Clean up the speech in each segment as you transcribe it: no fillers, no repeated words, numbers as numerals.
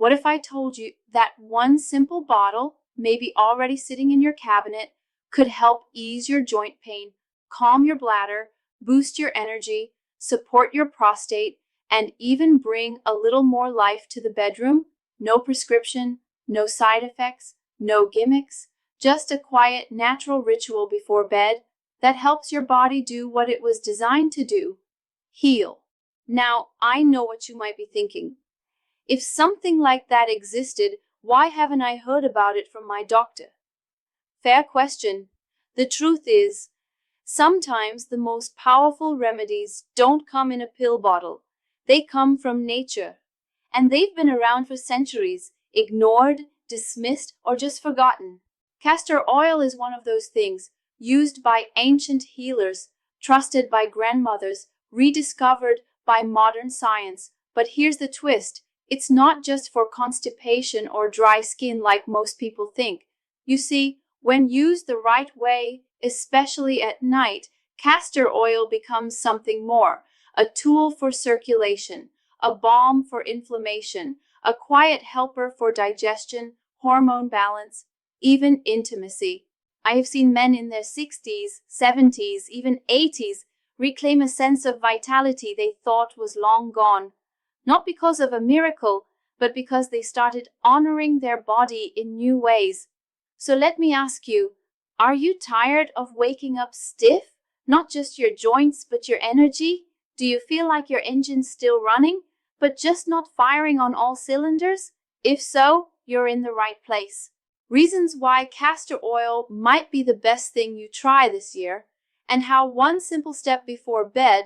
What if I told you that one simple bottle, maybe already sitting in your cabinet, could help ease your joint pain, calm your bladder, boost your energy, support your prostate, and even bring a little more life to the bedroom? No prescription, no side effects, no gimmicks, just a quiet, natural ritual before bed that helps your body do what it was designed to do: heal. Now, I know what you might be thinking. If something like that existed, why haven't I heard about it from my doctor? Fair question. The truth is, sometimes the most powerful remedies don't come in a pill bottle. They come from nature. And they've been around for centuries, ignored, dismissed, or just forgotten. Castor oil is one of those things, used by ancient healers, trusted by grandmothers, rediscovered by modern science. But here's the twist. It's not just for constipation or dry skin like most people think. You see, when used the right way, especially at night, castor oil becomes something more: a tool for circulation, a balm for inflammation, a quiet helper for digestion, hormone balance, even intimacy. I have seen men in their 60s, 70s, even 80s reclaim a sense of vitality they thought was long gone. Not because of a miracle, but because they started honoring their body in new ways. So let me ask you, are you tired of waking up stiff? Not just your joints, but your energy? Do you feel like your engine's still running, but just not firing on all cylinders? If so, you're in the right place. Reasons why castor oil might be the best thing you try this year, and how one simple step before bed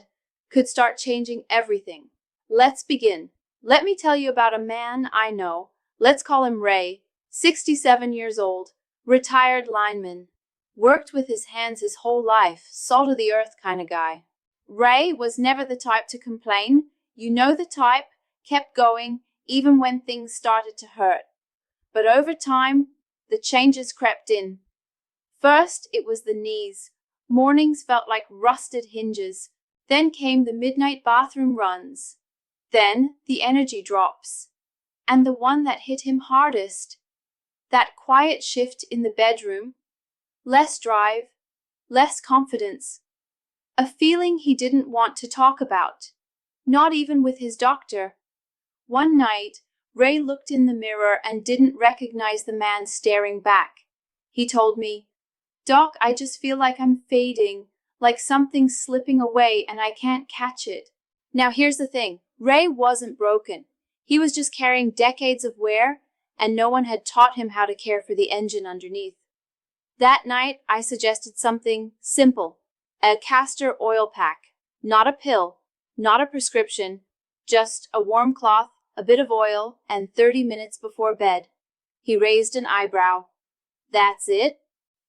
could start changing everything. Let's begin. Let me tell you about a man I know. Let's call him Ray, 67 years old, retired lineman. Worked with his hands his whole life, salt of the earth kind of guy. Ray was never the type to complain. You know the type, kept going, even when things started to hurt. But over time, the changes crept in. First, it was the knees. Mornings felt like rusted hinges. Then came the midnight bathroom runs. Then the energy drops. And the one that hit him hardest, that quiet shift in the bedroom. Less drive, less confidence. A feeling he didn't want to talk about, not even with his doctor. One night, Ray looked in the mirror and didn't recognize the man staring back. He told me, "Doc, I just feel like I'm fading, like something's slipping away and I can't catch it." Now here's the thing. Ray wasn't broken. He was just carrying decades of wear, and no one had taught him how to care for the engine underneath. That night, I suggested something simple: a castor oil pack. Not a pill, not a prescription, just a warm cloth, a bit of oil, and 30 minutes before bed. He raised an eyebrow. That's it?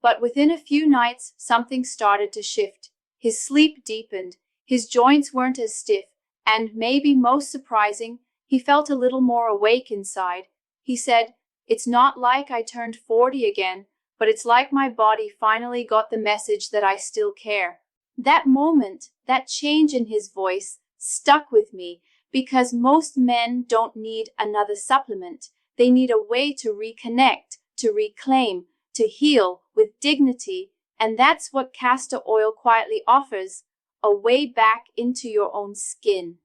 But within a few nights, something started to shift. His sleep deepened, his joints weren't as stiff, and maybe most surprising, he felt a little more awake inside. He said, "It's not like I turned 40 again, but it's like my body finally got the message that I still care." That moment, that change in his voice, stuck with me, because most men don't need another supplement. They need a way to reconnect, to reclaim, to heal with dignity, and that's what castor oil quietly offers: a way back into your own skin.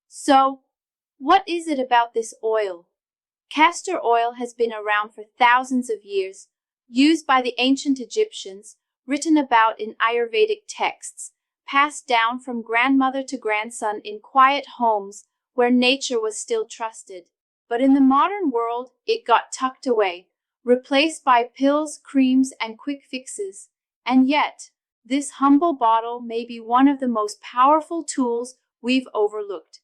So, what is it about this oil? Castor oil has been around for thousands of years, used by the ancient Egyptians, written about in Ayurvedic texts, passed down from grandmother to grandson in quiet homes where nature was still trusted. But in the modern world, it got tucked away, replaced by pills, creams, and quick fixes. And yet, this humble bottle may be one of the most powerful tools we've overlooked.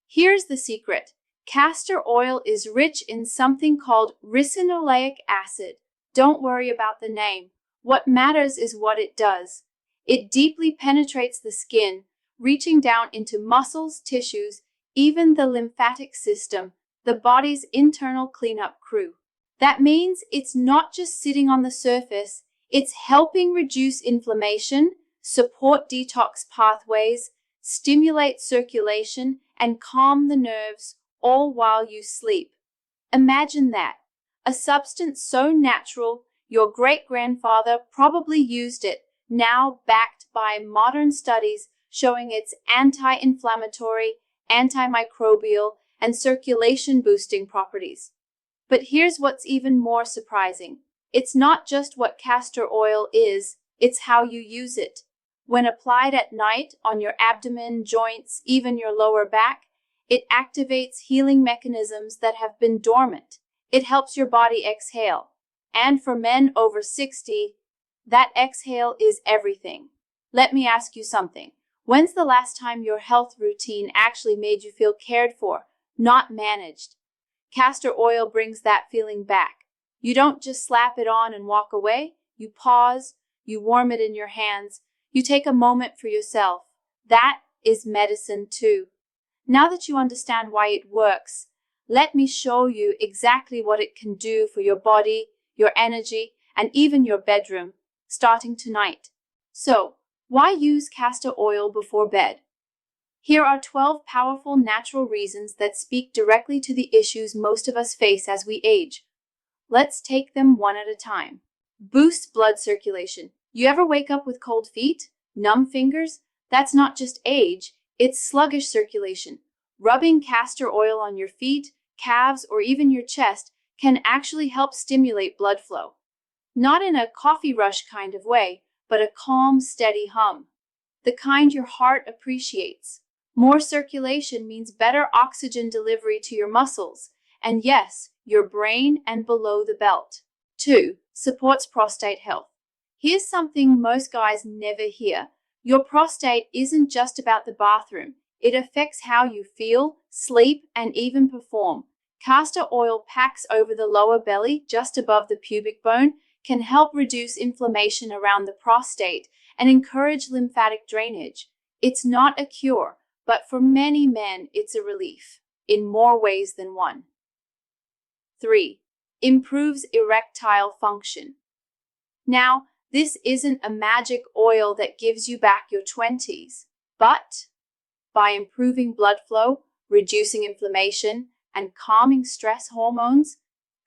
Here's the secret. Castor oil is rich in something called ricinoleic acid. Don't worry about the name. What matters is what it does. It deeply penetrates the skin, reaching down into muscles, tissues, even the lymphatic system, the body's internal cleanup crew. That means it's not just sitting on the surface, it's helping reduce inflammation, support detox pathways, stimulate circulation, and calm the nerves, all while you sleep. Imagine that. A substance so natural, your great-grandfather probably used it, now backed by modern studies showing its anti-inflammatory, antimicrobial, and circulation-boosting properties. But here's what's even more surprising. It's not just what castor oil is, it's how you use it. When applied at night on your abdomen, joints, even your lower back, it activates healing mechanisms that have been dormant. It helps your body exhale. And for men over 60, that exhale is everything. Let me ask you something. When's the last time your health routine actually made you feel cared for, not managed? Castor oil brings that feeling back. You don't just slap it on and walk away. You pause, you warm it in your hands, you take a moment for yourself. That is medicine too. Now that you understand why it works, let me show you exactly what it can do for your body, your energy, and even your bedroom, starting tonight. So, why use castor oil before bed? Here are 12 powerful natural reasons that speak directly to the issues most of us face as we age. Let's take them one at a time. Boost blood circulation. You ever wake up with cold feet? Numb fingers? That's not just age, it's sluggish circulation. Rubbing castor oil on your feet, calves, or even your chest can actually help stimulate blood flow. Not in a coffee rush kind of way, but a calm, steady hum. The kind your heart appreciates. More circulation means better oxygen delivery to your muscles, and yes, your brain and below the belt. 2. Supports prostate health. Here's something most guys never hear. Your prostate isn't just about the bathroom. It affects how you feel, sleep, and even perform. Castor oil packs over the lower belly, just above the pubic bone, can help reduce inflammation around the prostate and encourage lymphatic drainage. It's not a cure, but for many men, it's a relief, in more ways than one. 3. Improves erectile function. Now, this isn't a magic oil that gives you back your 20s, but by improving blood flow, reducing inflammation, and calming stress hormones,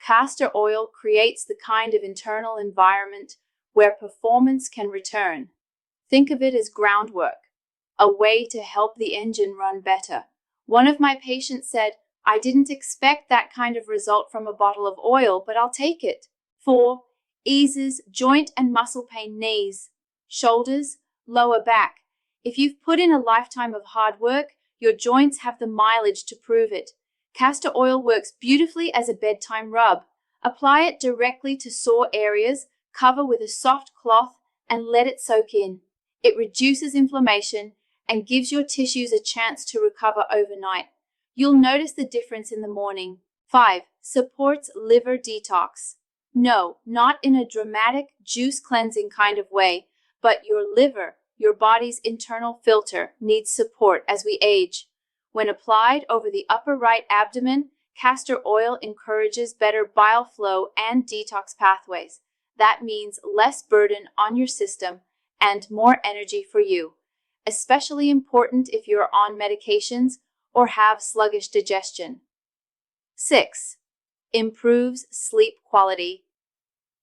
castor oil creates the kind of internal environment where performance can return. Think of it as groundwork, a way to help the engine run better. One of my patients said, "I didn't expect that kind of result from a bottle of oil, but I'll take it." 4. Eases joint and muscle pain, knees, shoulders, lower back. If you've put in a lifetime of hard work, your joints have the mileage to prove it. Castor oil works beautifully as a bedtime rub. Apply it directly to sore areas, cover with a soft cloth, and let it soak in. It reduces inflammation and gives your tissues a chance to recover overnight. You'll notice the difference in the morning. 5. Supports liver detox. No, not in a dramatic, juice-cleansing kind of way, but your liver, your body's internal filter, needs support as we age. When applied over the upper right abdomen, castor oil encourages better bile flow and detox pathways. That means less burden on your system and more energy for you. Especially important if you're on medications or have sluggish digestion. 6. Improves sleep quality.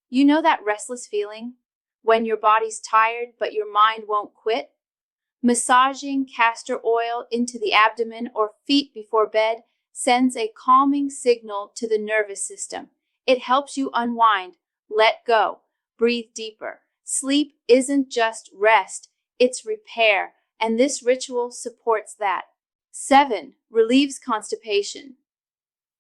You know that restless feeling? When your body's tired but your mind won't quit? Massaging castor oil into the abdomen or feet before bed sends a calming signal to the nervous system. It helps you unwind, let go, breathe deeper. Sleep isn't just rest, it's repair, and this ritual supports that. 7. Relieves constipation.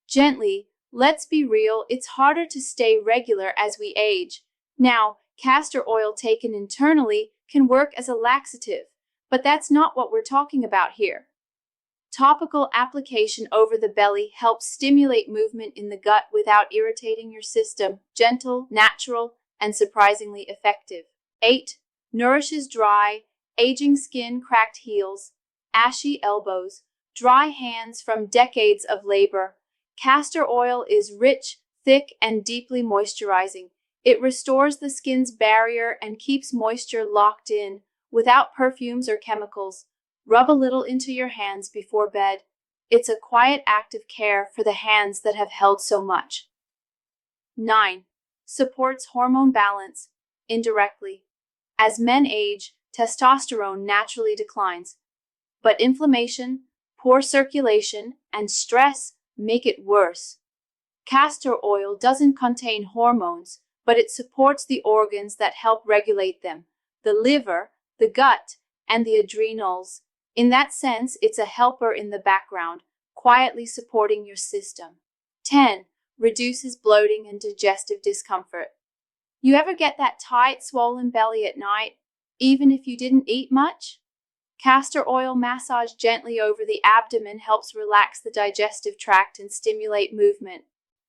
Gently, let's be real, it's harder to stay regular as we age. Now, castor oil taken internally can work as a laxative, but that's not what we're talking about here. Topical application over the belly helps stimulate movement in the gut without irritating your system. Gentle, natural, and surprisingly effective. 8. Nourishes dry, aging skin, cracked heels, ashy elbows, dry hands from decades of labor. Castor oil is rich, thick, and deeply moisturizing. It restores the skin's barrier and keeps moisture locked in without perfumes or chemicals. Rub a little into your hands before bed. It's a quiet act of care for the hands that have held so much. 9. Supports hormone balance indirectly. As men age, testosterone naturally declines, but inflammation, poor circulation, and stress make it worse. Castor oil doesn't contain hormones, but it supports the organs that help regulate them: the liver, the gut, and the adrenals. In that sense, it's a helper in the background, quietly supporting your system. 10. Reduces bloating and digestive discomfort. You ever get that tight, swollen belly at night, even if you didn't eat much? Castor oil massage gently over the abdomen helps relax the digestive tract and stimulate movement.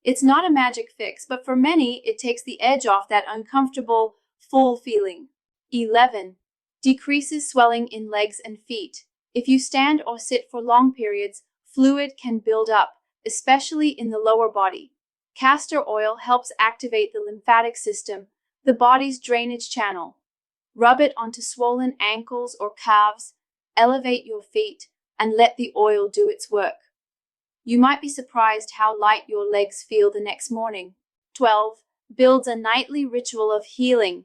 It's not a magic fix, but for many, it takes the edge off that uncomfortable, full feeling. 11. Decreases swelling in legs and feet. If you stand or sit for long periods, fluid can build up, especially in the lower body. Castor oil helps activate the lymphatic system, the body's drainage channel. Rub it onto swollen ankles or calves, elevate your feet, and let the oil do its work. You might be surprised how light your legs feel the next morning. 12. Builds a nightly ritual of healing.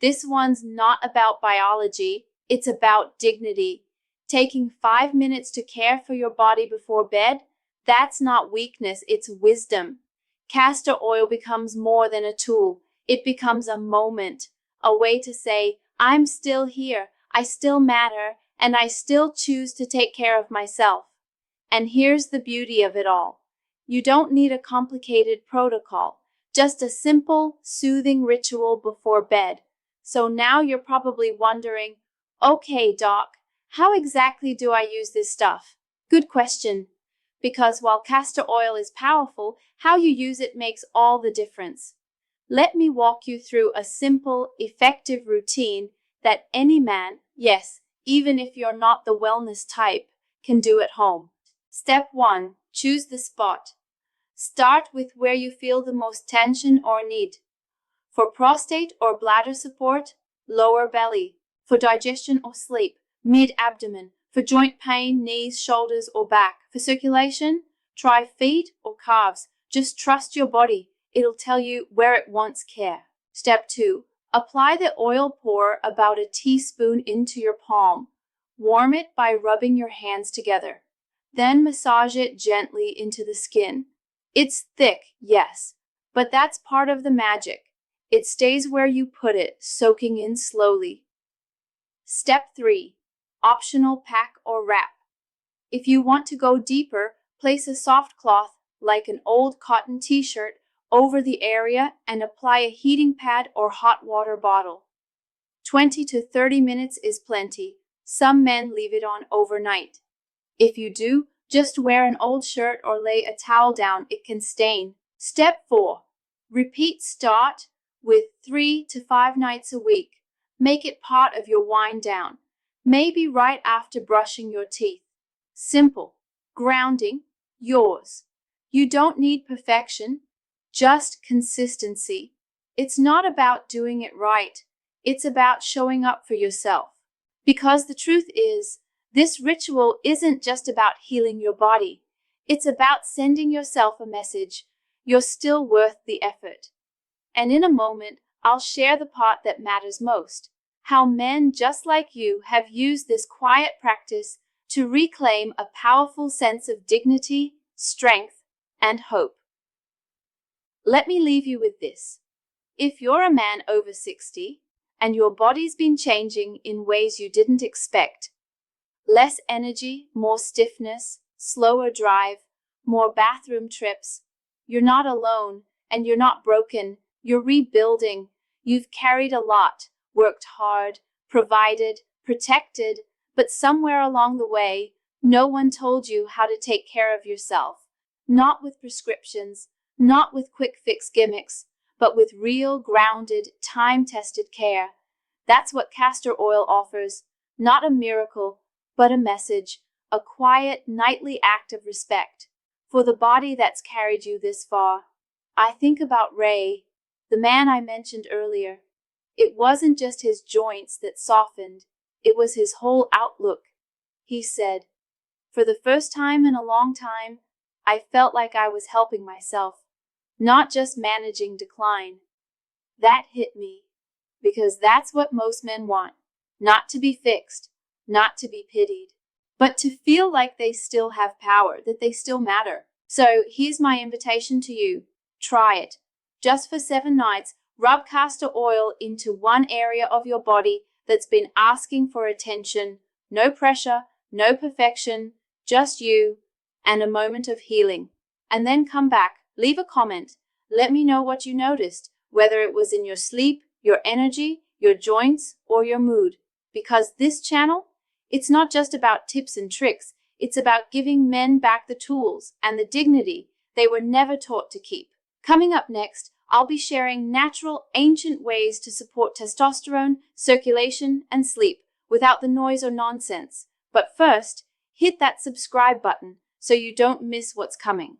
This one's not about biology, it's about dignity. Taking 5 minutes to care for your body before bed, that's not weakness, it's wisdom. Castor oil becomes more than a tool. It becomes a moment, a way to say, I'm still here, I still matter, and I still choose to take care of myself. And here's the beauty of it all. You don't need a complicated protocol, just a simple, soothing ritual before bed. So now you're probably wondering, okay, doc, how exactly do I use this stuff? Good question. Because while castor oil is powerful, how you use it makes all the difference. Let me walk you through a simple, effective routine that any man, yes, even if you're not the wellness type, can do at home. Step 1. Choose the spot. Start with where you feel the most tension or need. For prostate or bladder support, lower belly. For digestion or sleep, mid-abdomen. For joint pain, knees, shoulders, or back. For circulation, try feet or calves. Just trust your body. It'll tell you where it wants care. Step 2. Apply the oil. Pour about a teaspoon into your palm. Warm it by rubbing your hands together. Then massage it gently into the skin. It's thick, yes, but that's part of the magic. It stays where you put it, soaking in slowly. Step 3. Optional pack or wrap. If you want to go deeper, place a soft cloth, like an old cotton t-shirt, over the area and apply a heating pad or hot water bottle. 20 to 30 minutes is plenty. Some men leave it on overnight. If you do, just wear an old shirt or lay a towel down, it can stain. Step 4. Repeat. Start with 3 to 5 nights a week. Make it part of your wind down, maybe right after brushing your teeth. Simple, grounding, yours. You don't need perfection, just consistency. It's not about doing it right, it's about showing up for yourself. Because the truth is, this ritual isn't just about healing your body. It's about sending yourself a message. You're still worth the effort. And in a moment, I'll share the part that matters most. How men just like you have used this quiet practice to reclaim a powerful sense of dignity, strength, and hope. Let me leave you with this. If you're a man over 60 and your body's been changing in ways you didn't expect, less energy, more stiffness, slower drive, more bathroom trips, you're not alone and you're not broken. You're rebuilding. You've carried a lot, worked hard, provided, protected, but somewhere along the way, no one told you how to take care of yourself. Not with prescriptions, not with quick fix gimmicks, but with real, grounded, time-tested care. That's what castor oil offers. Not a miracle, but a message, a quiet, nightly act of respect for the body that's carried you this far. I think about Ray, the man I mentioned earlier. It wasn't just his joints that softened, it was his whole outlook. He said, For the first time in a long time, I felt like I was helping myself, not just managing decline. That hit me, because that's what most men want, not to be fixed, not to be pitied, but to feel like they still have power, that they still matter. So here's my invitation to you. Try it. Just for 7 nights, rub castor oil into one area of your body that's been asking for attention. No pressure, no perfection, just you and a moment of healing. And then come back, leave a comment. Let me know what you noticed, whether it was in your sleep, your energy, your joints, or your mood. Because this channel, it's not just about tips and tricks. It's about giving men back the tools and the dignity they were never taught to keep. Coming up next, I'll be sharing natural, ancient ways to support testosterone, circulation, and sleep without the noise or nonsense. But first, hit that subscribe button so you don't miss what's coming.